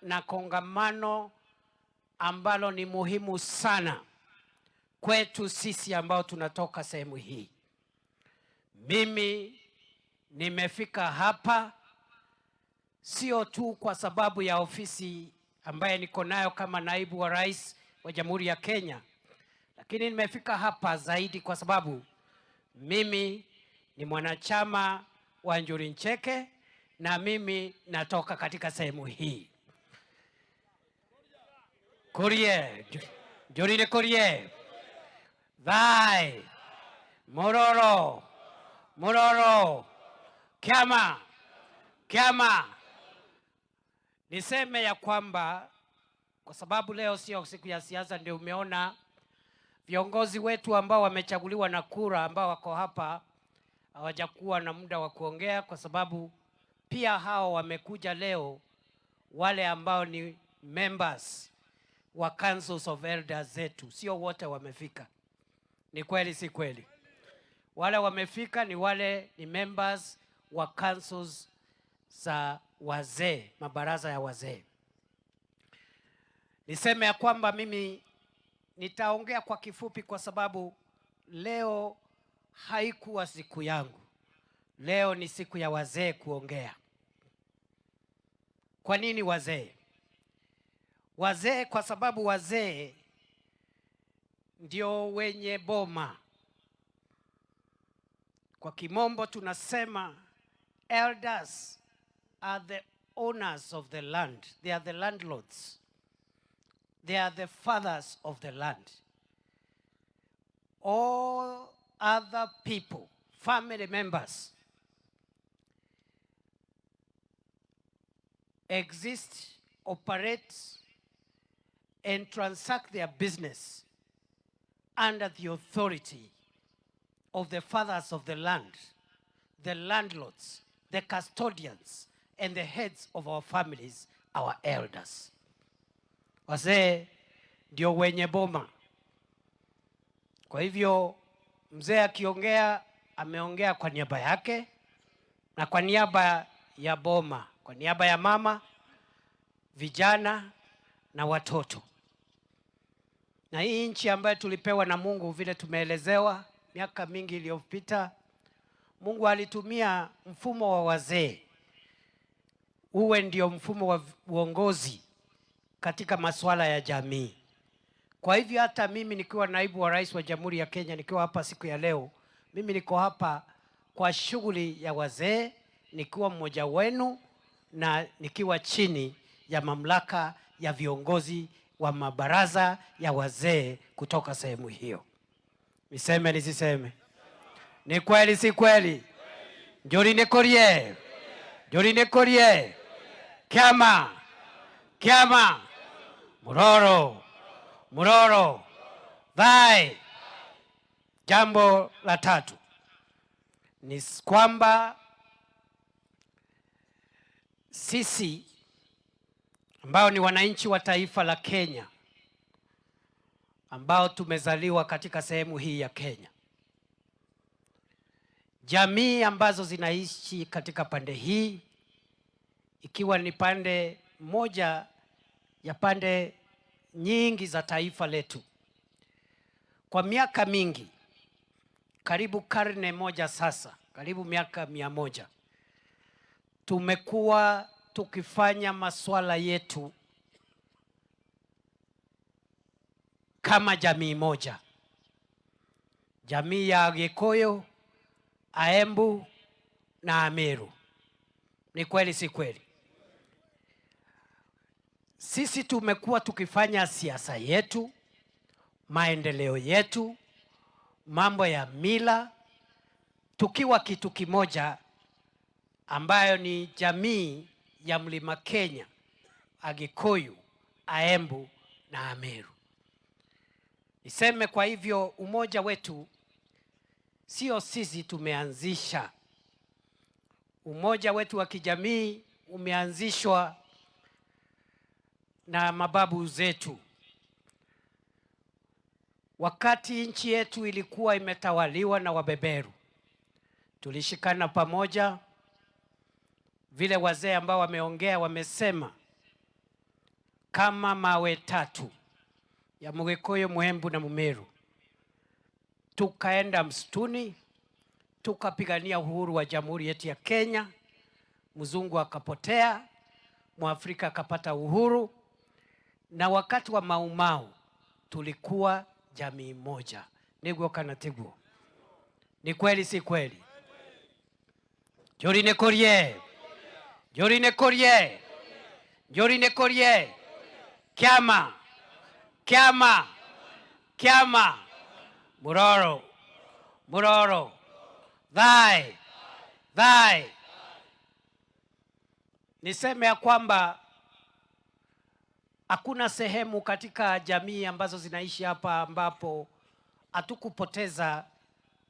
na kongamano ambalo ni muhimu sana kwetu sisi ambao tunatoka sehemu hii. Mimi nimefika hapa sio tu kwa sababu ya ofisi ambaye niko nayo kama naibu wa rais wa Jamhuri ya Kenya, lakini nimefika hapa zaidi kwa sababu mimi ni mwanachama wa Njuri Ncheke na mimi natoka katika sehemu hii. Kurie, Njuri ni kurie. Vai, Mororo, Mororo, Kiama. Niseme ya kwamba kwa sababu leo sio siku ya siasa, ndio umeona viongozi wetu ambao wamechaguliwa na kura ambao wako hapa hawajakuwa na muda wa kuongea, kwa sababu pia hao wamekuja leo, wale ambao ni members wa councils of elders zetu. Sio wote wamefika. Ni kweli si kweli? Wale wamefika ni wale ni members wa councils za wazee, mabaraza ya wazee. Niseme ya kwamba mimi nitaongea kwa kifupi kwa sababu leo haikuwa siku yangu. Leo ni siku ya wazee kuongea. Kwa nini wazee? Wazee kwa sababu wazee ndio wenye boma. Kwa kimombo tunasema elders are the owners of the land. They are the landlords. They are the fathers of the land. All other people, family members, exist, operate, and transact their business under the authority of the fathers of the land, the landlords, the custodians, and the heads of our families, our elders. Wazee ndio wenye boma. Kwa hivyo mzee akiongea ameongea kwa niaba yake na kwa niaba ya boma, kwa niaba ya mama, vijana na watoto. Na hii nchi ambayo tulipewa na Mungu, vile tumeelezewa miaka mingi iliyopita, Mungu alitumia mfumo wa wazee uwe ndio mfumo wa uongozi katika masuala ya jamii. Kwa hivyo hata mimi nikiwa naibu wa rais wa Jamhuri ya Kenya, nikiwa hapa siku ya leo, mimi niko hapa kwa shughuli ya wazee, nikiwa mmoja wenu na nikiwa chini ya mamlaka ya viongozi wa mabaraza ya wazee kutoka sehemu hiyo. Niseme nisiseme? Ni kweli si kweli? Njuri ni kurie. Njuri ni kurie. Kiama. Mororo. Vai. Jambo la tatu ni kwamba sisi ambao ni wananchi wa taifa la Kenya, ambao tumezaliwa katika sehemu hii ya Kenya, jamii ambazo zinaishi katika pande hii, ikiwa ni pande moja ya pande nyingi za taifa letu, kwa miaka mingi, karibu karne moja sasa, karibu miaka 100, tumekuwa tukifanya masuala yetu kama jamii moja. Jamii ya Gikuyu, Embu na Meru. Ni kweli si kweli? Sisi tumekuwa tukifanya siasa yetu, maendeleo yetu, mambo ya mila, tukiwa kitu kimoja, ambayo ni jamii ya Mlima Kenya, Agikuyu, Embu na Meru. Niseme kwa hivyo umoja wetu sio sisi tumeanzisha. Umoja wetu wa kijamii umeanzishwa na mababu zetu. Wakati nchi yetu ilikuwa imetawaliwa na wabeberu, tulishikana pamoja vile wazee ambao wameongea wamesema, kama mawe tatu ya Mugikuyu, Muembu na Mumeru, tukaenda msituni tukapigania uhuru wa jamhuri yetu ya Kenya. Mzungu akapotea, Mwafrika akapata uhuru, na wakati wa Maumau tulikuwa jamii moja. Niguo kana tiguo? Ni kweli si kweli? Jori nekorie, jori nekorie, jori nekorie. Kiama, kiama, kiama. Muroro, muroro. Thai, thai. Niseme ya kwamba hakuna sehemu katika jamii ambazo zinaishi hapa ambapo hatukupoteza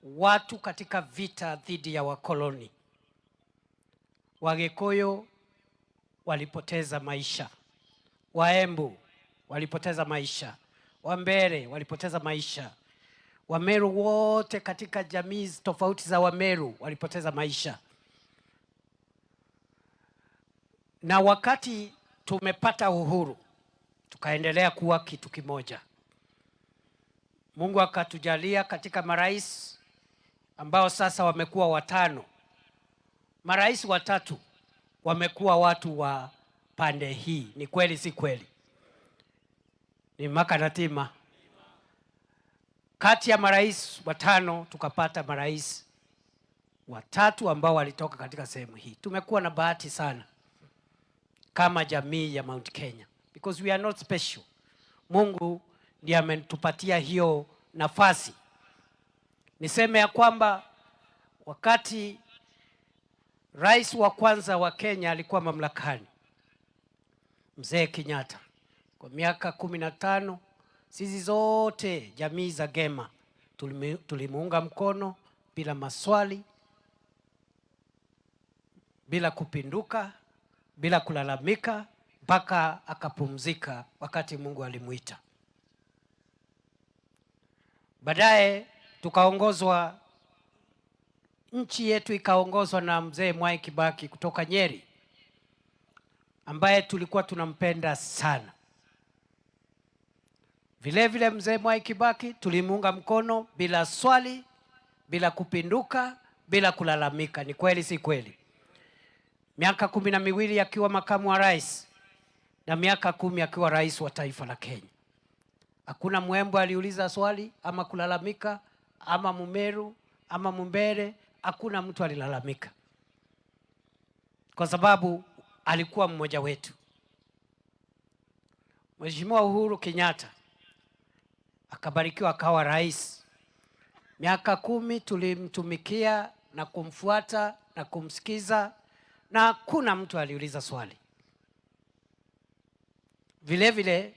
watu katika vita dhidi ya wakoloni. Wagikuyu walipoteza maisha, Waembu walipoteza maisha, Wambere walipoteza maisha, Wameru wote katika jamii tofauti za Wameru walipoteza maisha. Na wakati tumepata uhuru, tukaendelea kuwa kitu kimoja. Mungu akatujalia katika marais ambao sasa wamekuwa 5. Marais 3 wamekuwa watu wa pande hii. Ni kweli si kweli? Ni maka natima. Kati ya marais 5 tukapata marais 3 ambao walitoka katika sehemu hii. Tumekuwa na bahati sana kama jamii ya Mount Kenya, because we are not special. Mungu ndiye ametupatia hiyo nafasi. Niseme ya kwamba wakati rais wa kwanza wa Kenya alikuwa mamlakani, Mzee Kenyatta, kwa miaka 15, sisi zote jamii za Gema tulimuunga mkono bila maswali, bila kupinduka, bila kulalamika, mpaka akapumzika wakati Mungu alimuita. Baadaye tukaongozwa, nchi yetu ikaongozwa na Mzee Mwai Kibaki kutoka Nyeri, ambaye tulikuwa tunampenda sana. Vile vile Mzee Mwai Kibaki tulimuunga mkono bila swali, bila kupinduka, bila kulalamika. Ni kweli si kweli? Miaka 12 akiwa makamu wa rais na miaka 10 akiwa rais wa taifa la Kenya. Hakuna Muembu aliuliza swali ama kulalamika, ama Mumeru ama Mumbere, hakuna mtu alilalamika, kwa sababu alikuwa mmoja wetu. Mheshimiwa Uhuru Kenyatta akabarikiwa akawa rais. Miaka 10 tulimtumikia na kumfuata na kumsikiza, na hakuna mtu aliuliza swali. Vile vile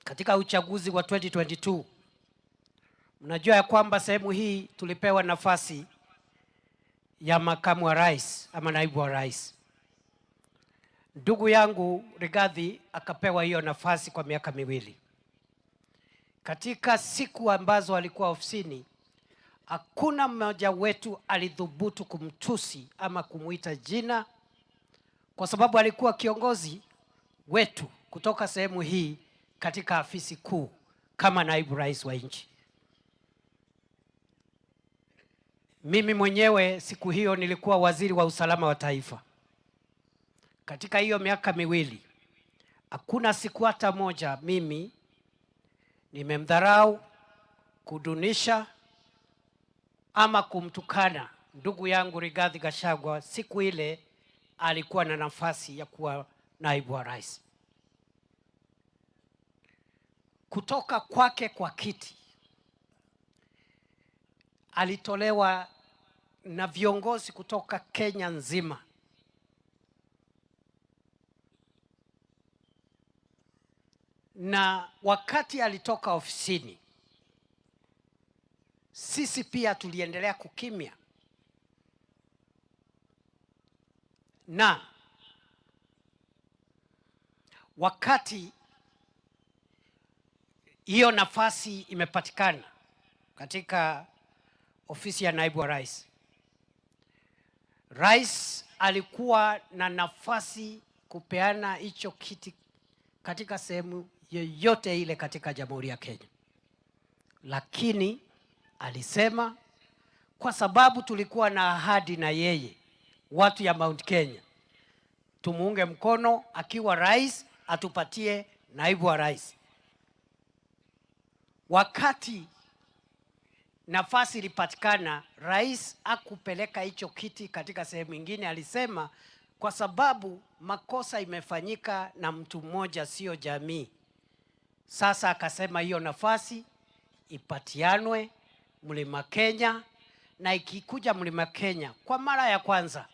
katika uchaguzi wa 2022, mnajua ya kwamba sehemu hii tulipewa nafasi ya makamu wa rais ama naibu wa rais. Ndugu yangu Rigathi akapewa hiyo nafasi kwa miaka 2. Katika siku ambazo alikuwa ofisini, hakuna mmoja wetu alidhubutu kumtusi ama kumuita jina, kwa sababu alikuwa kiongozi wetu kutoka sehemu hii katika afisi kuu kama naibu rais wa nchi. Mimi mwenyewe siku hiyo nilikuwa waziri wa usalama wa taifa. Katika hiyo miaka 2, hakuna siku hata moja mimi nimemdharau, kudunisha ama kumtukana ndugu yangu Rigathi Gachagua siku ile alikuwa na nafasi ya kuwa naibu wa rais. Kutoka kwake kwa kiti alitolewa na viongozi kutoka Kenya nzima. Na wakati alitoka ofisini, sisi pia tuliendelea kukimya. Na wakati hiyo nafasi imepatikana katika ofisi ya naibu wa rais, rais alikuwa na nafasi kupeana hicho kiti katika sehemu yoyote ile katika Jamhuri ya Kenya, lakini alisema kwa sababu tulikuwa na ahadi na yeye, watu ya Mount Kenya, tumuunge mkono akiwa rais, atupatie naibu wa rais. Wakati nafasi ilipatikana, rais akupeleka hicho kiti katika sehemu nyingine. Alisema kwa sababu makosa imefanyika na mtu mmoja, sio jamii. Sasa akasema hiyo nafasi ipatianwe Mlima Kenya, na ikikuja Mlima Kenya kwa mara ya kwanza,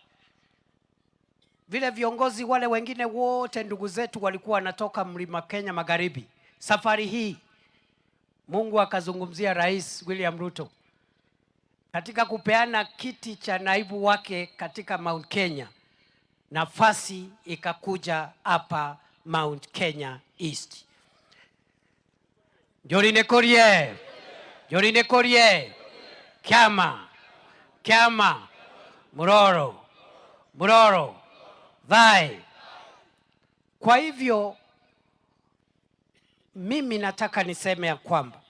vile viongozi wale wengine wote ndugu zetu walikuwa wanatoka Mlima Kenya Magharibi, safari hii Mungu akazungumzia Rais William Ruto katika kupeana kiti cha naibu wake katika Mount Kenya. Nafasi ikakuja hapa Mount Kenya East. Jorine Korie, Jorine Korie, Kiama, Muroro, Thai. Kwa hivyo mimi nataka niseme ya kwamba,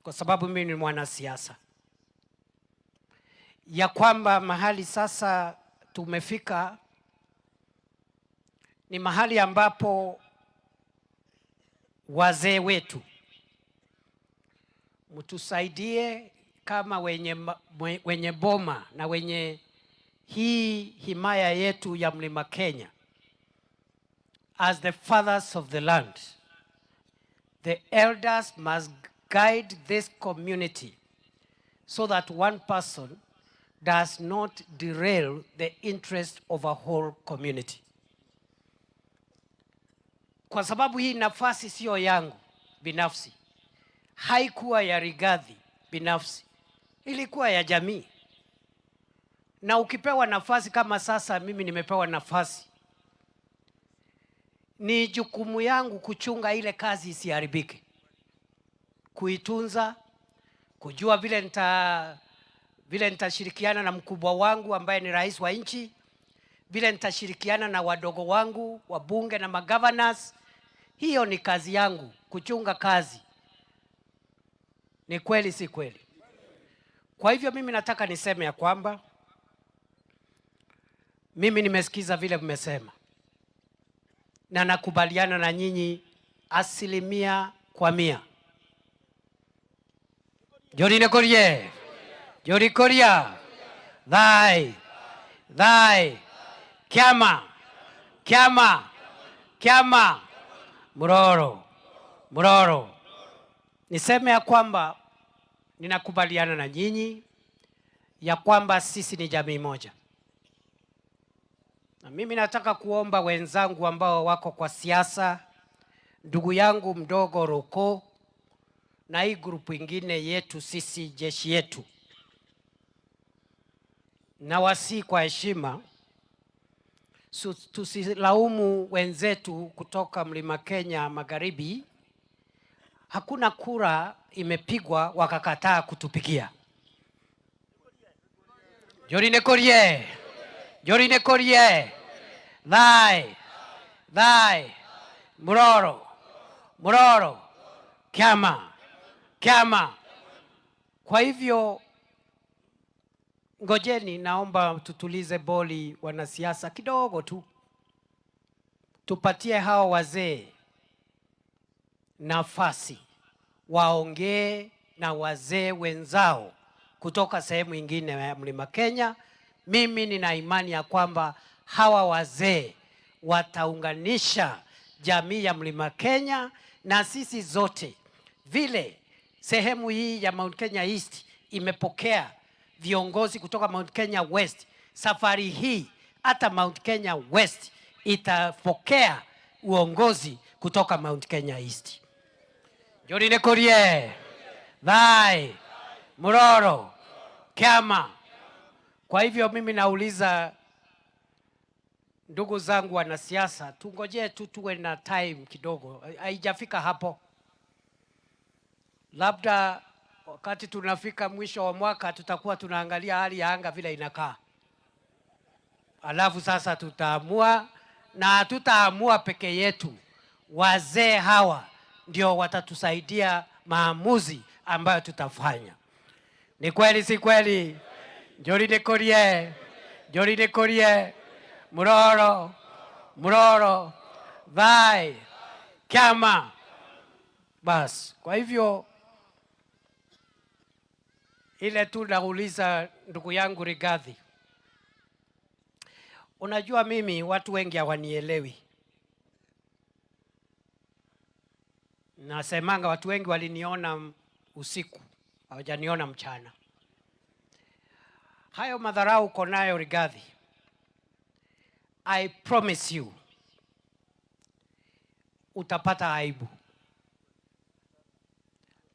kwa sababu mimi ni mwanasiasa, ya kwamba mahali sasa tumefika ni mahali ambapo wazee wetu mtusaidie kama wenye boma na wenye hii himaya yetu ya Mlima Kenya. As the fathers of the land, the elders must guide this community so that one person does not derail the interest of a whole community. Kwa sababu hii nafasi sio yangu binafsi, haikuwa ya Rigathi binafsi, ilikuwa ya jamii. Na ukipewa nafasi kama sasa mimi nimepewa nafasi, ni jukumu yangu kuchunga ile kazi isiharibike, kuitunza, kujua vile nitashirikiana na mkubwa wangu ambaye ni rais wa nchi, vile nitashirikiana na wadogo wangu wabunge na magovernors. Hiyo ni kazi yangu, kuchunga kazi. Ni kweli si kweli? Kwa hivyo mimi nataka niseme ya kwamba mimi nimesikiza vile mmesema na nakubaliana na nyinyi 100%. Jorine Korie, Jori Koria, Thai, Kiama, Muroro. Niseme ya kwamba ninakubaliana na nyinyi ya kwamba sisi ni jamii moja. Na mimi nataka kuomba wenzangu ambao wako kwa siasa, ndugu yangu mdogo Roko na hii grupu ingine yetu sisi jeshi yetu, na wasi kwa heshima tusilaumu wenzetu kutoka Mlima Kenya Magharibi. Hakuna kura imepigwa wakakataa kutupigia. Jorine Korie, Thai, Muroro, Kiama. Kwa hivyo ngojeni, naomba tutulize boli wanasiasa kidogo tu. Tupatie hao wazee nafasi waongee na wazee wenzao kutoka sehemu nyingine ya Mlima Kenya. Mimi nina imani ya kwamba hawa wazee wataunganisha jamii ya Mlima Kenya na sisi zote. Vile sehemu hii ya Mount Kenya East imepokea viongozi kutoka Mount Kenya West, safari hii hata Mount Kenya West itapokea uongozi kutoka Mount Kenya East. Jorine Korie, Thai, Muroro, Kiama. Kwa hivyo mimi nauliza ndugu zangu wanasiasa, tungojee tu tuwe na time kidogo. Haijafika hapo. Labda wakati tunafika mwisho wa mwaka tutakuwa tunaangalia hali ya anga vile inakaa. alafu sasa tutaamua, na tutaamua peke yetu. Wazee hawa ndio watatusaidia maamuzi ambayo tutafanya. Ni kweli si kweli? Njori nikorie, njori nikorie, muroro, muroro, vai, kiama. Bas, kwa hivyo ile tu nauliza ndugu yangu Rigathi. Unajua mimi watu wengi hawanielewi. Nasemanga watu wengi waliniona usiku, hawajaniona mchana. Hayo madharau uko nayo Rigathi, I promise you utapata aibu.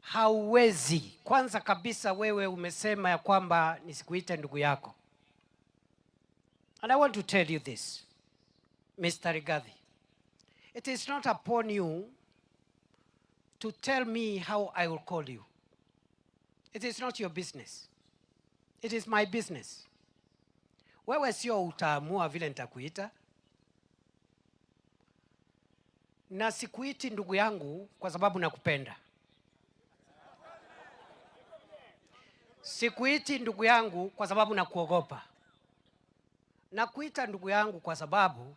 Hauwezi. Kwanza kabisa wewe umesema ya kwamba nisikuite ndugu yako. And I want to tell you this, Mr. Rigathi. It is not upon you to tell me how I will call you. It is not your business. It is my business. Wewe sio utaamua vile nitakuita. Na sikuiti ndugu yangu kwa sababu nakupenda. Sikuiti ndugu yangu kwa sababu nakuogopa. Nakuita ndugu yangu kwa sababu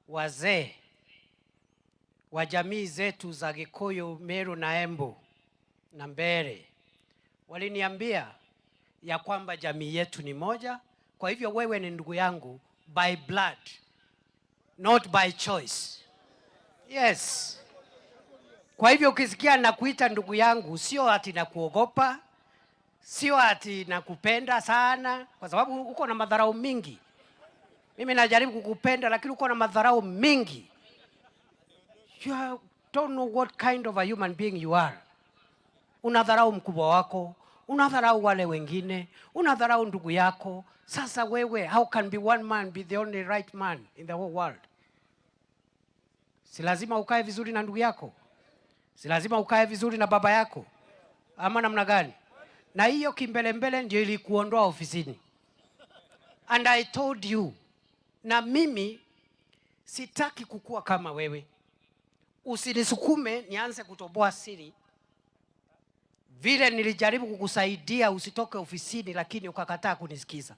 wazee wa jamii zetu za Gikuyu, Meru na Embu na Nembure waliniambia ya kwamba jamii yetu ni moja. Kwa hivyo wewe ni ndugu yangu by blood, not by choice. Yes. Kwa hivyo ukisikia nakuita ndugu yangu, sio ati nakuogopa, sio ati nakupenda sana, kwa sababu uko na madharau mingi. Mimi najaribu kukupenda lakini uko na madharau mingi. You don't know what kind of a human being you are. Unadharau mkubwa wako, unadharau wale wengine, unadharau ndugu yako. Sasa wewe, how can be one man be the only right man in the whole world? Si lazima ukae vizuri na ndugu yako? Si lazima ukae vizuri na baba yako? Ama namna gani? Na hiyo kimbelembele ndio ilikuondoa ofisini. And I told you, na mimi sitaki kukua kama wewe. Usinisukume nianze kutoboa siri. Vile nilijaribu kukusaidia usitoke ofisini lakini ukakataa kunisikiza.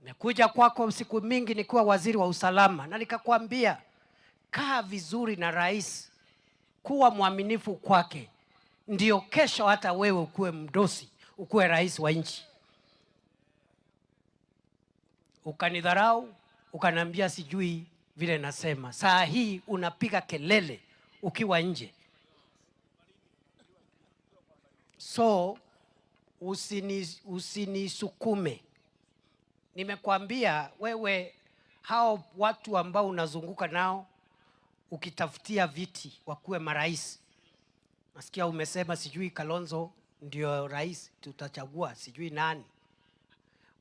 Nimekuja kwako siku mingi nikiwa waziri wa usalama na nikakwambia kaa vizuri na rais, kuwa mwaminifu kwake, ndio kesho hata wewe ukue mdosi, ukue rais wa nchi. Ukanidharau, ukaniambia sijui vile nasema. Saa hii unapiga kelele ukiwa nje. So usinisukume. Nimekwambia wewe, hao watu ambao unazunguka nao ukitafutia viti wakuwe marais. Nasikia umesema sijui Kalonzo ndio rais tutachagua, sijui nani.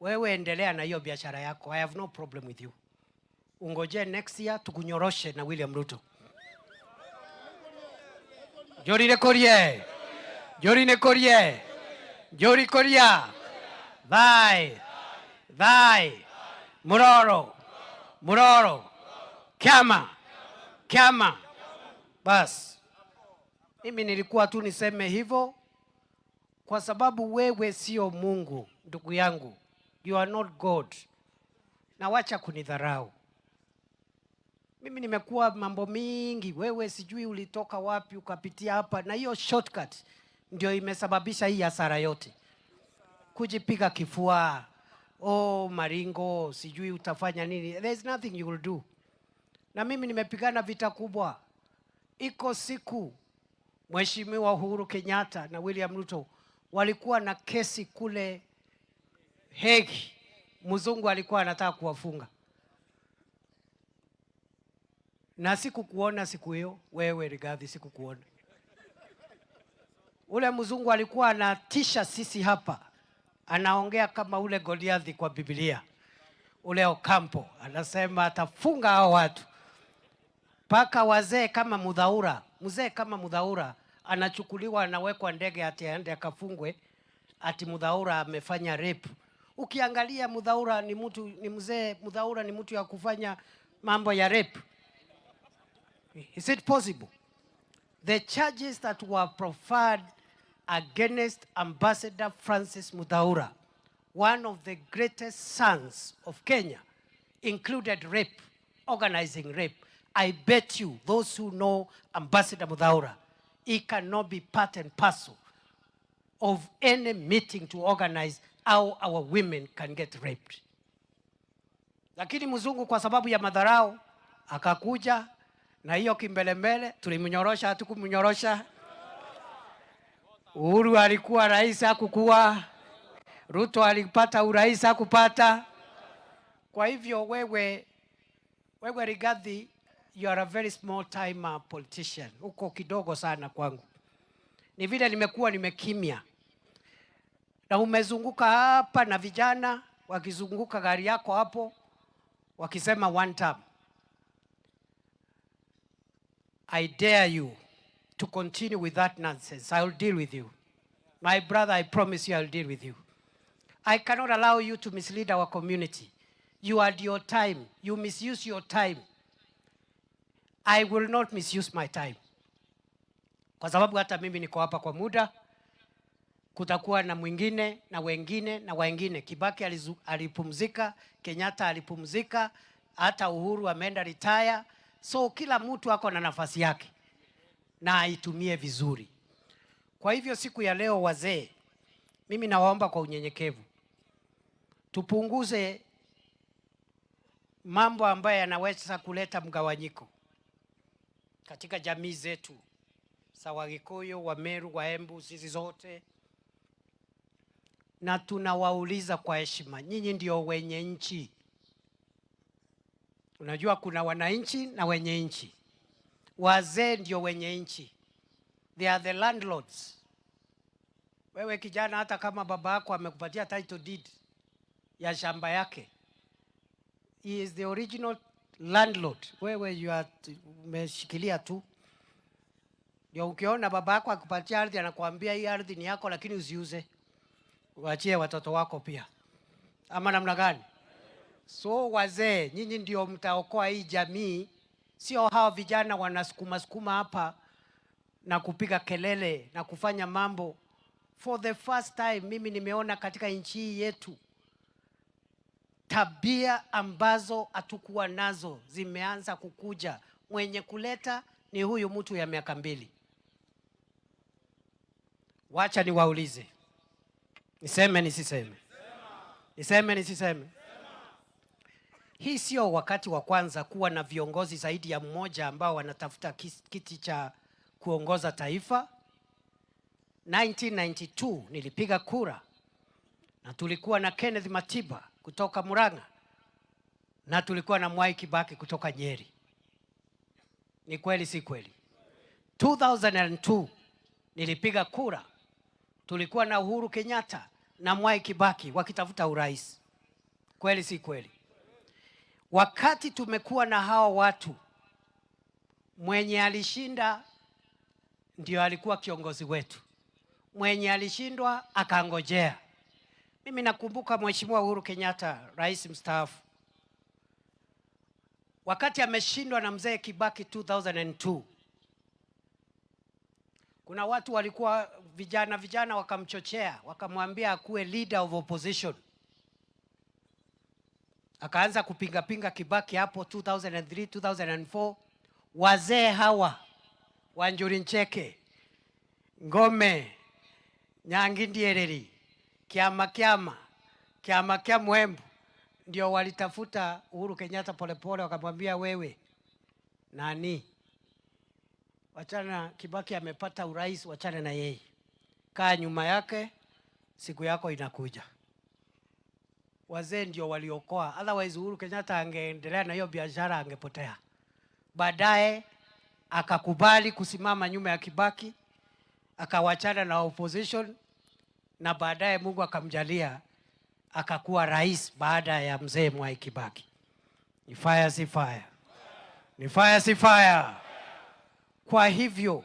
Wewe endelea na hiyo biashara yako. I have no problem with you. Ungoje next year tukunyoroshe na William Ruto. Jori nekorie. Jori nekorie. Jori koria. Vai. Vai. Muroro. Muroro. Kiama. Kiama. Bas. Mimi nilikuwa tu niseme hivyo kwa sababu wewe sio Mungu, ndugu yangu. You are not God. Na wacha kunidharau. Mimi nimekuwa mambo mingi, wewe sijui ulitoka wapi ukapitia hapa, na hiyo shortcut ndio imesababisha hii hasara yote. Kujipiga kifua, oh maringo, sijui utafanya nini. There is nothing you will do. Na mimi nimepigana vita kubwa. Iko siku Mheshimiwa Uhuru Kenyatta na William Ruto walikuwa na kesi kule Hague. Mzungu alikuwa anataka kuwafunga. Na sikukuona siku hiyo, wewe Rigathi, sikukuona. Ule mzungu alikuwa anatisha sisi hapa. Anaongea kama ule Goliathi kwa Biblia. Ule Ocampo anasema atafunga hao watu. Paka wazee kama Mudhaura, mzee kama Mudhaura anachukuliwa, anawekwa ndege ati aende akafungwe ati Mudhaura amefanya rape. Ukiangalia Muthaura ni mtu, ni mzee. Muthaura ni mtu ya kufanya mambo ya rape. Is it possible? The charges that were proffered against Ambassador Francis Muthaura, one of the greatest sons of Kenya, included rape, organizing rape. I bet you, those who know Ambassador Muthaura, he cannot be part and parcel of any meeting to organize how our women can get raped. Lakini mzungu kwa sababu ya madharau akakuja na hiyo kimbelembele, tulimnyorosha hatukumnyorosha. Uhuru alikuwa rais hakukuwa, Ruto alipata urais hakupata. Kwa hivyo wewe Rigathi, you are a very small time politician. Uko kidogo sana kwangu. Ni vile nimekuwa nimekimya. Na umezunguka hapa na vijana wakizunguka gari yako hapo wakisema one term. I dare you to continue with that nonsense. I will deal with you. My brother, I promise you I will deal with you. I cannot allow you to mislead our community. You had your time. You misuse your time. I will not misuse my time. Kwa sababu hata mimi niko hapa kwa muda. Kutakuwa na mwingine na wengine na wengine. Kibaki alipumzika, Kenyatta alipumzika, hata Uhuru ameenda retire. So kila mtu ako na nafasi yake na aitumie vizuri. Kwa hivyo siku ya leo wazee, mimi nawaomba kwa unyenyekevu tupunguze mambo ambayo yanaweza kuleta mgawanyiko katika jamii zetu za Wagikuyu, Wameru, Waembu, sisi zote. Na tunawauliza kwa heshima, nyinyi ndio wenye nchi. Unajua kuna wananchi na wenye nchi. Wazee ndio wenye nchi. They are the landlords. Wewe kijana, hata kama baba yako amekupatia title deed ya shamba yake, he is the original landlord. Wewe umeshikilia tu. Ndio ukiona baba yako akupatia ardhi anakuambia hii ardhi ni yako lakini usiuze. Uachie watoto wako pia. Ama namna gani? So wazee, nyinyi ndio mtaokoa hii jamii. Sio hao vijana wanasukuma hapa na kupiga kelele na kufanya mambo. For the first time mimi nimeona katika nchi yetu tabia ambazo hatukuwa nazo zimeanza kukuja. Mwenye kuleta ni huyu mtu ya miaka 2. Wacha niwaulize. Niseme nisiseme? Niseme nisiseme? Hii sio wakati wa kwanza kuwa na viongozi zaidi ya mmoja ambao wanatafuta kiti cha kuongoza taifa. 1992 nilipiga kura na tulikuwa na Kenneth Matiba kutoka Murang'a na tulikuwa na Mwai Kibaki kutoka Nyeri. Ni kweli si kweli? 2002 nilipiga kura, tulikuwa na Uhuru Kenyatta na Mwai Kibaki wakitafuta urais. Kweli si kweli? Wakati tumekuwa na hao watu, mwenye alishinda ndio alikuwa kiongozi wetu. Mwenye alishindwa akangojea. Mimi nakumbuka Mheshimiwa Uhuru Kenyatta, rais mstaafu, wakati ameshindwa na mzee Kibaki 2002, kuna watu walikuwa vijana wakamchochea, wakamwambia akuwe leader of opposition. Akaanza kupinga Kibaki hapo 2003, 2004. Wazee hawa Wanjuri Ncheke, Ngome, Nyangi Ndiereri, Kiama Embu ndio walitafuta Uhuru Kenyatta polepole, wakamwambia wewe nani? Wachana, Kibaki amepata urais, wachana na yeye. Kaa nyuma yake, siku yako inakuja. Wazee ndio waliokoa. Otherwise Uhuru Kenyatta angeendelea na hiyo biashara angepotea. Baadaye akakubali kusimama nyuma ya Kibaki, akawachana na opposition, na baadaye Mungu akamjalia akakuwa rais baada ya mzee Mwai Kibaki. Ni fire si fire? Ni fire si fire? Kwa hivyo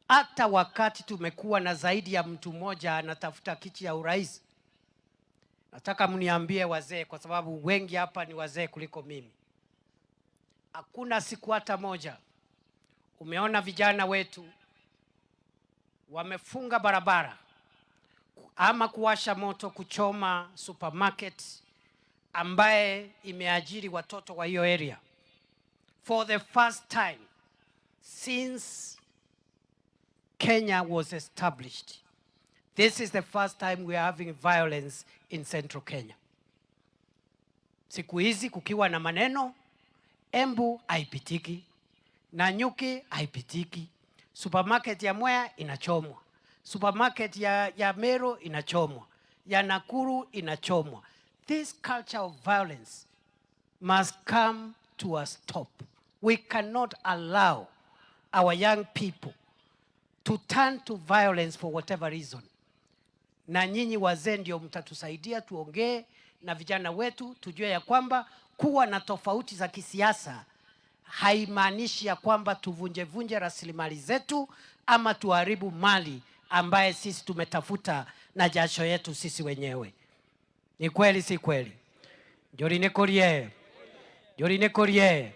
hata wakati tumekuwa na zaidi ya mtu mmoja anatafuta kiti ya urais, Nataka mniambie wazee, kwa sababu wengi hapa ni wazee kuliko mimi. Hakuna siku hata moja umeona vijana wetu wamefunga barabara ama kuwasha moto kuchoma supermarket ambaye imeajiri watoto wa hiyo area. For the first time since Kenya was established, this is the first time we are having violence in Central Kenya. Siku hizi kukiwa na maneno, Embu haipitiki, Nanyuki haipitiki, supermarket ya Mwea inachomwa, supermarket ya Meru inachomwa, ya Nakuru inachomwa. This culture of violence must come to a stop. We cannot allow our young people to turn to violence for whatever reason. Na nyinyi wazee ndio mtatusaidia tuongee na vijana wetu, tujue ya kwamba kuwa na tofauti za kisiasa haimaanishi ya kwamba tuvunje rasilimali zetu ama tuharibu mali ambaye sisi tumetafuta na jasho yetu sisi wenyewe. Ni kweli si kweli? Njori nekorie.